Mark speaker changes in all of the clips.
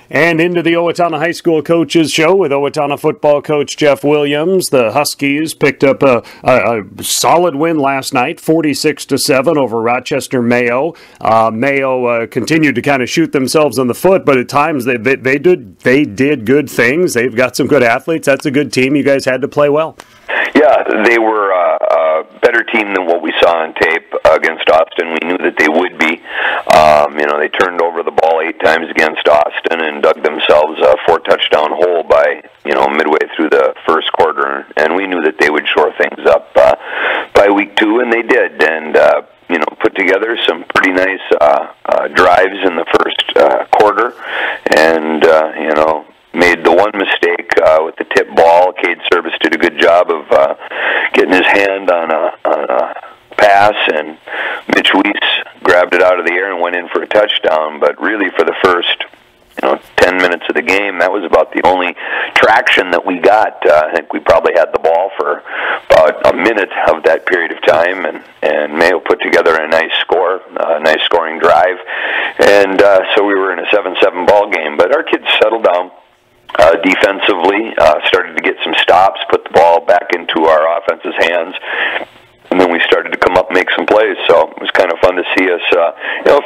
Speaker 1: And into the Owatonna High School Coaches Show with Owatonna football coach Jeff Williams. The Huskies picked up a solid win last night, 46-7 over Rochester Mayo. Mayo continued to kind of shoot themselves in the foot, but at times they did good things. They've got some good athletes. That's a good team. You guys had to play well.
Speaker 2: Yeah, they were a better team than what we saw on tape against Austin. We knew that they would be. They turned over the ball 8 times against Austin and dug themselves a 4-touchdown hole by, midway through the first quarter. And we knew that they would shore things up by week 2, and they did. And, put together some pretty nice drives in the first quarter. And, made the one mistake with the tip ball. Cade Service did a good job of getting his hand on a pass, and Mitch Weiss grabbed it out of the air and went in for a touchdown. But really, for the first 10 minutes of the game, that was about the only traction that we got. I think we probably had the ball for about a minute of that period of time, and Mayo put together a nice scoring drive. And so we were in a 7-7 ball game. But our kids settled down. Defensively, started to get some stops, put the ball back into our offense's hands, and then we started to come up and make some plays. So it was kind of fun to see us,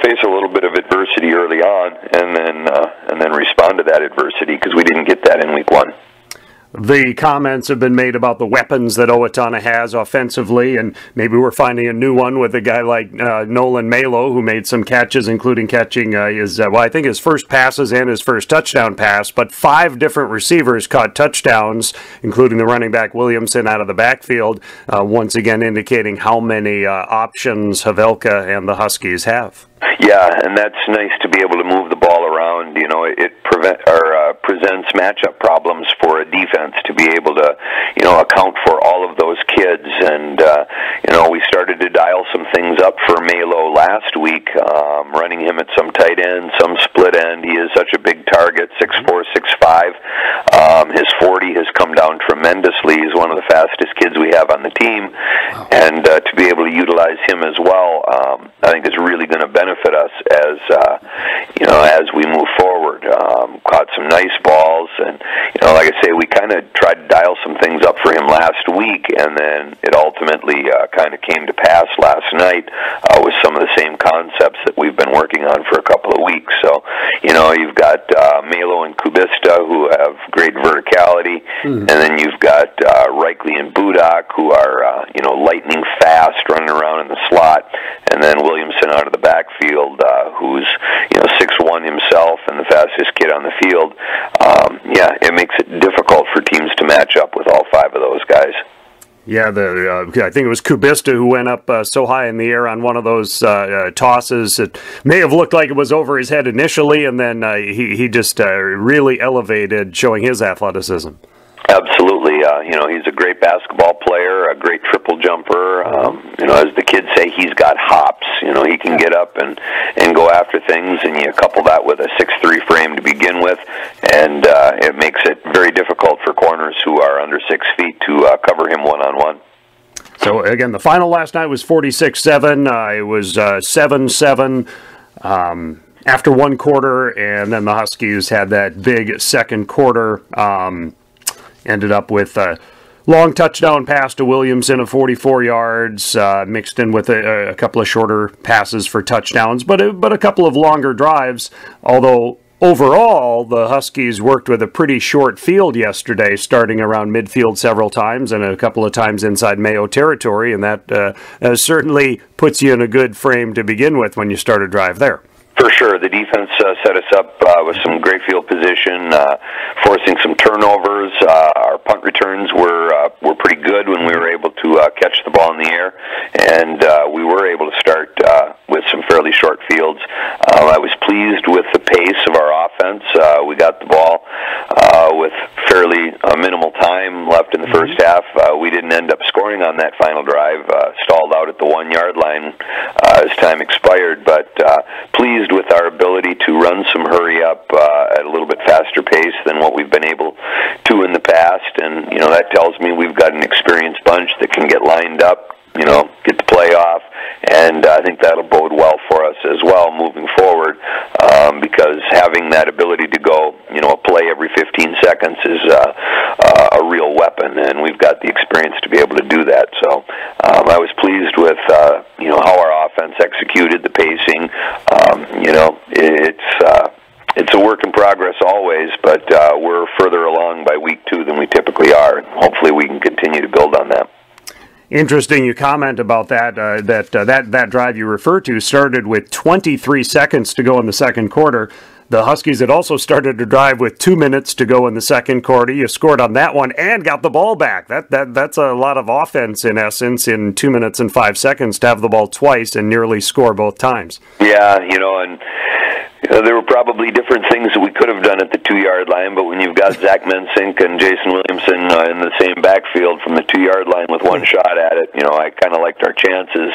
Speaker 2: face a little bit of adversity early on, and then respond to that adversity, because we didn't get that in week 1.
Speaker 1: The comments have been made about the weapons that Owatonna has offensively, and maybe we're finding a new one with a guy like Nolan Malo, who made some catches, including catching his first passes and his first touchdown pass, but 5 different receivers caught touchdowns, including the running back Williamson out of the backfield, once again indicating how many options Havelka and the Huskies have.
Speaker 2: Yeah, and that's nice to be able to move the ball around. It presents matchup problems for a defense to be able to, account for all of those kids. And, we started to dial some things up for Malo last week, running him at some tight end, some split end. He is such a big target, 6'4", 6'5". His 40 has come down tremendously. He's one of the fastest kids we have on the team. Wow. And to be able to utilize him as well, I think is really going to benefit us as we move forward. Caught some nice balls, and like I say, we kind of tried to dial some things up for him last week, and then it ultimately kind of came to pass last night with some of the same concepts that we've been working on for a couple of weeks. So you've got Malo and Kubista, who have great verticality, and then you've got Reichly and Budak, who are lightning fast, running around in the slot, and then Williamson out of the backfield, who's 6'1" himself and the fastest kid on the field. It makes it difficult for teams to match up with all 5 of those guys.
Speaker 1: Yeah, I think it was Kubista who went up so high in the air on one of those tosses. It may have looked like it was over his head initially, and then he just really elevated, showing his athleticism.
Speaker 2: Absolutely. He's a great basketball player, a great triple jumper. As the kids say, he's got hops. He can get up and go after things, and you couple that with a 6'3" frame to begin with, and it makes it very difficult for corners who are under 6 feet to cover him one-on-one.
Speaker 1: So, again, the final last night was 46-7. It was 7-7. After one quarter, and then the Huskies had that big second quarter. Ended up with a long touchdown pass to Williamson of 44 yards, mixed in with a couple of shorter passes for touchdowns, but a couple of longer drives, although overall the Huskies worked with a pretty short field yesterday, starting around midfield several times and a couple of times inside Mayo territory, and that certainly puts you in a good frame to begin with when you start a drive there.
Speaker 2: For sure. The defense set us up with some great field position, forcing some turnovers. Our punt returns were pretty good when we were able to catch the ball in the air, and we were able to start with some fairly short fields. I was pleased with the pace of our offense. We got the ball with fairly minimal time left in the first half. We didn't end up scoring on that final drive, stalled out at the 1-yard line as time expired, but pleased with our ability to run some hurry up at a little bit faster pace than what we've been able to in the past, and that tells me we've got an experienced bunch that can get lined up, get the play off, and I think that'll bode well for us as well moving forward, because having that ability to go, a play every 15 seconds is a real weapon, and we've got the experience to be able to do that. So I was pleased with how our offense executed the pacing. It's a work in progress always, but we're further along by week 2 than we typically are, and hopefully we can continue to build on that.
Speaker 1: Interesting you comment about that, that drive you referred to started with 23 seconds to go in the second quarter. The Huskies had also started to drive with 2 minutes to go in the second quarter. You scored on that one and got the ball back. That's a lot of offense, in essence, in 2 minutes and 5 seconds to have the ball twice and nearly score both times.
Speaker 2: Yeah, and there were probably different things that we could have done at the 2-yard line, but when you've got Zach Mensink and Jason Williamson in the same backfield from the 2-yard line with one shot at it, I kind of liked our chances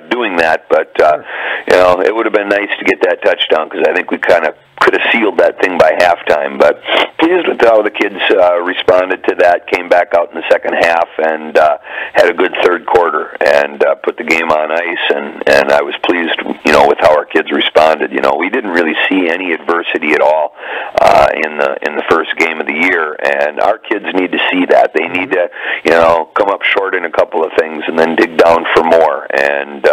Speaker 2: doing that. But, it would have been nice to get that touchdown because I think we kind of could have sealed that thing by halftime. But pleased with how the kids responded to that, came back out in the second half, and had a good third quarter and put the game on ice. And I was pleased, with how our kids responded. We didn't really see any adversity at all in the first game of the year, and our kids need to see that. They need to, come up short in a couple of things and then dig down for more. And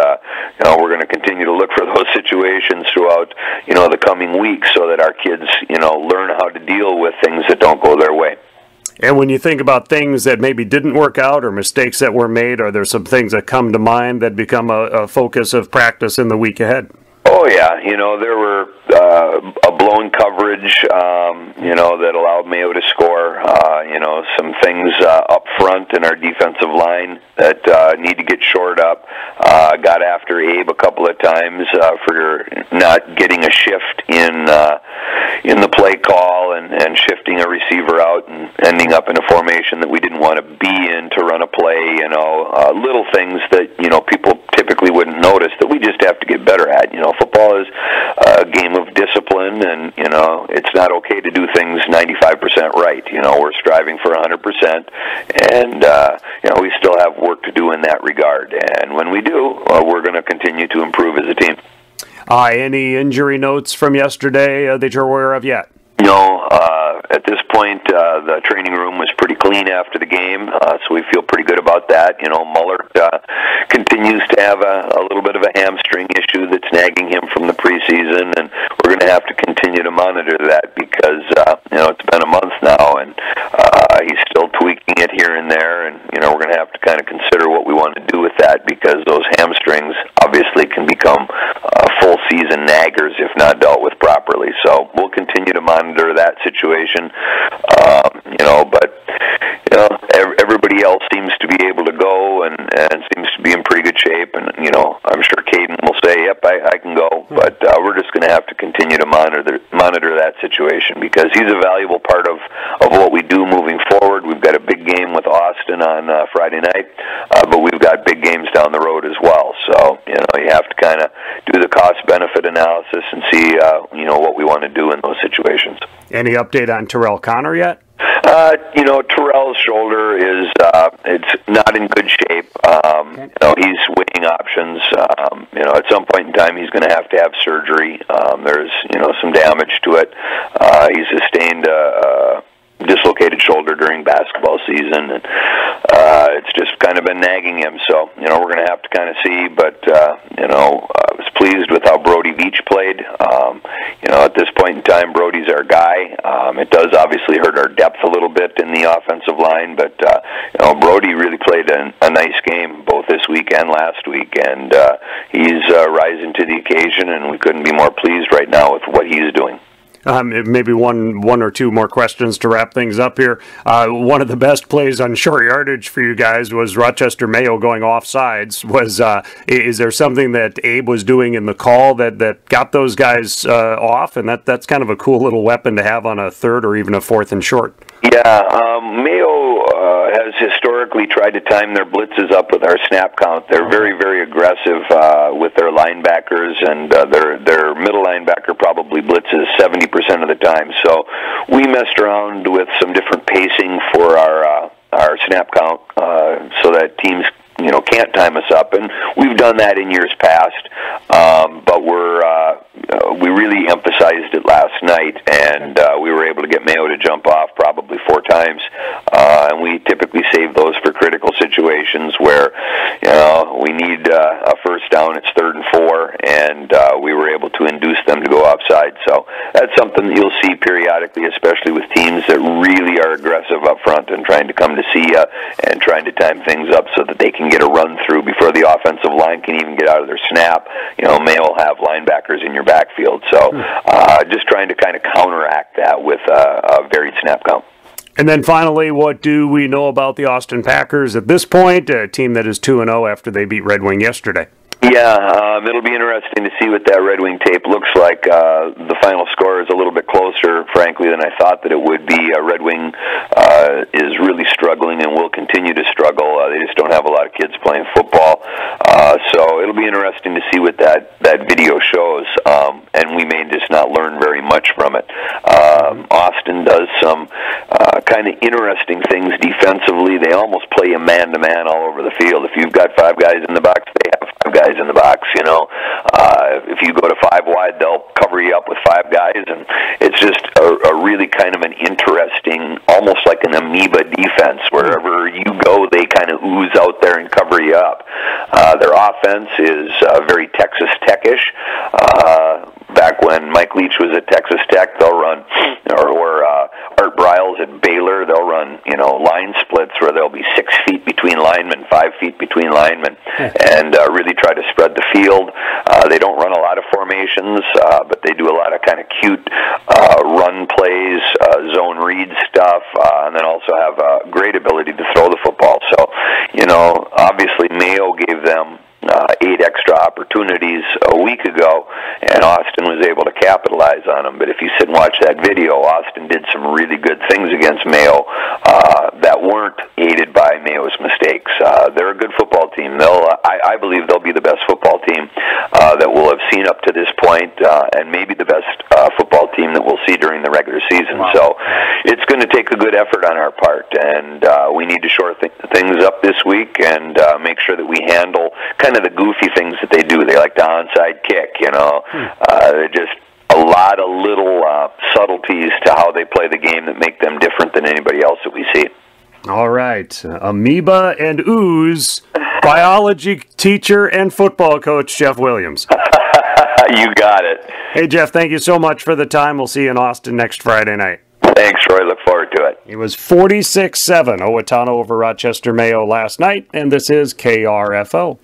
Speaker 2: we're going to continue to look for those situations throughout, the coming weeks, so that our kids, learn how to deal with things that don't go their way.
Speaker 1: And when you think about things that maybe didn't work out or mistakes that were made, are there some things that come to mind that become a focus of practice in the week ahead?
Speaker 2: Oh, yeah. There were a blown coverage, that allowed Mayo to score. Some things up front in our defensive line that need to get shored up. Got after Abe a couple of times for not getting a shift in the play call and shifting a receiver out and ending up in a formation that we didn't want to be in to run a play. Little things that people typically wouldn't notice that we just have to get better at. Football is a game of discipline, and it's not okay to do things 95% right. We're striving for 100%, and we still have work to do in that regard. And when we do, we're going to continue to improve as a team.
Speaker 1: Any injury notes from yesterday that you're aware of yet?
Speaker 2: No. At this point, the training room was pretty clean after the game, so we feel pretty good about that. Muller continues to have a little bit of a hamstring issue that's nagging him from the preseason, and we're going to have to continue to monitor that because, it's been a month now, and he's still tweaking it here and there, and, we're going to have to kind of consider what we want to do with that because those hamstrings obviously can become full season naggers if not dealt with properly. So we'll continue to monitor that situation. Everybody else seems to be able to go and seems to be in pretty good shape. And, I'm sure Caden will say, yep, I can go. But we're just going to have to continue to monitor that situation because he's a valuable part of what we do moving forward. We've got a big game with Austin on Friday night, but we've got big games down the road as well. So, you have to kind of do the cost-benefit analysis and see, what we want to do in those situations.
Speaker 1: Any update on Terrell Connor yet?
Speaker 2: Terrell's shoulder is it's not in good shape. He's weighing options. At some point in time, he's going to have surgery. There's some damage to it. He sustained a dislocated shoulder during basketball season, and it's just kind of been nagging him. So we're going to have to kind of see. But I was pleased with how Brody Beach played. At this point in time, Brody's our guy. It does obviously hurt our depth a little bit in the offensive line, but Brody really played a nice game both this week and last week, and he's rising to the occasion, and we couldn't be more pleased right now with what he's doing.
Speaker 1: Maybe one or two more questions to wrap things up here. One of the best plays on short yardage for you guys was Rochester Mayo going offsides. Is there something that Abe was doing in the call that got those guys off? And that's kind of a cool little weapon to have on a third or even a fourth and short.
Speaker 2: Yeah, Mayo has historically tried to time their blitzes up with our snap count. They're very, very aggressive with their linebackers, and their middle linebacker probably blitzes 70% of the time. So we messed around with some different pacing for our snap count so that teams can't time us up, and we've done that in years past. But we're really emphasized it last night, and we were able to get Mayo to jump off probably 4 times, and we typically save those for critical situations where, you know, we need a first down, it's 3rd and 4, and we were able to induce them to go offside. So that's something that you'll see periodically, especially with teams that really are aggressive up front and trying to come to see you and trying to time things up so that they can get a run through before the offensive line can even get out of their snap. You know, Mayo will have linebackers in your backfield. So just trying to kind of counteract that with a varied snap count.
Speaker 1: And then finally, what do we know about the Austin Packers at this point, a team that is 2-0 after they beat Red Wing yesterday?
Speaker 2: Yeah, it'll be interesting to see what that Red Wing tape looks like. The final score is a little bit closer, frankly, than I thought that it would be. Red Wing is really struggling and will continue to struggle. They just don't have a lot of kids playing football. So it'll be interesting to see what that video shows, and we may just not learn very much from it. Austin does some kind of interesting things defensively. They almost play a man-to-man all over the field. If you've got 5 guys in the box, they have 5 guys in the box, you know. If you go to 5 wide, they'll cover you up with 5 guys, and it's just a really kind of an interesting, almost like an amoeba defense. Wherever you go, they kind of ooze out there and cover you up. Their offense is very Texas Tech-ish. Back when Mike Leach was at Texas Tech, they'll run, or Art Briles at Baylor, they'll run, you know, line splits where there'll be 6 feet between linemen, 5 feet between linemen, and really try to spread the field. They don't run a lot of formations, but they do a lot of kind of cute run plays, zone read stuff, and then also have a great ability to throw the football. So, you know, obviously Mayo gave them 8 extra opportunities a week ago, and Austin was able to capitalize on them. But if you sit and watch that video, Austin did some really good things against Mayo that weren't aided by Mayo's mistakes. They're a good football team. I believe they'll be the best football team that we'll have seen up to this point, and maybe the best football team that we'll see during the regular season. Wow. So it's going to take a good effort on our part, and we need to shore things up this week and make sure that we handle kind of the goofy things that they do. They like the onside kick, you know. They're just a lot of little subtleties to how they play the game that make them different than anybody else that we see.
Speaker 1: All right. Amoeba and ooze, biology teacher and football coach Jeff Williams.
Speaker 2: You got it.
Speaker 1: Hey, Jeff, thank you so much for the time. We'll see you in Austin next Friday night.
Speaker 2: Thanks, Roy. Look forward to it.
Speaker 1: It was 46-7, Owatonna over Rochester Mayo last night, and this is KRFO.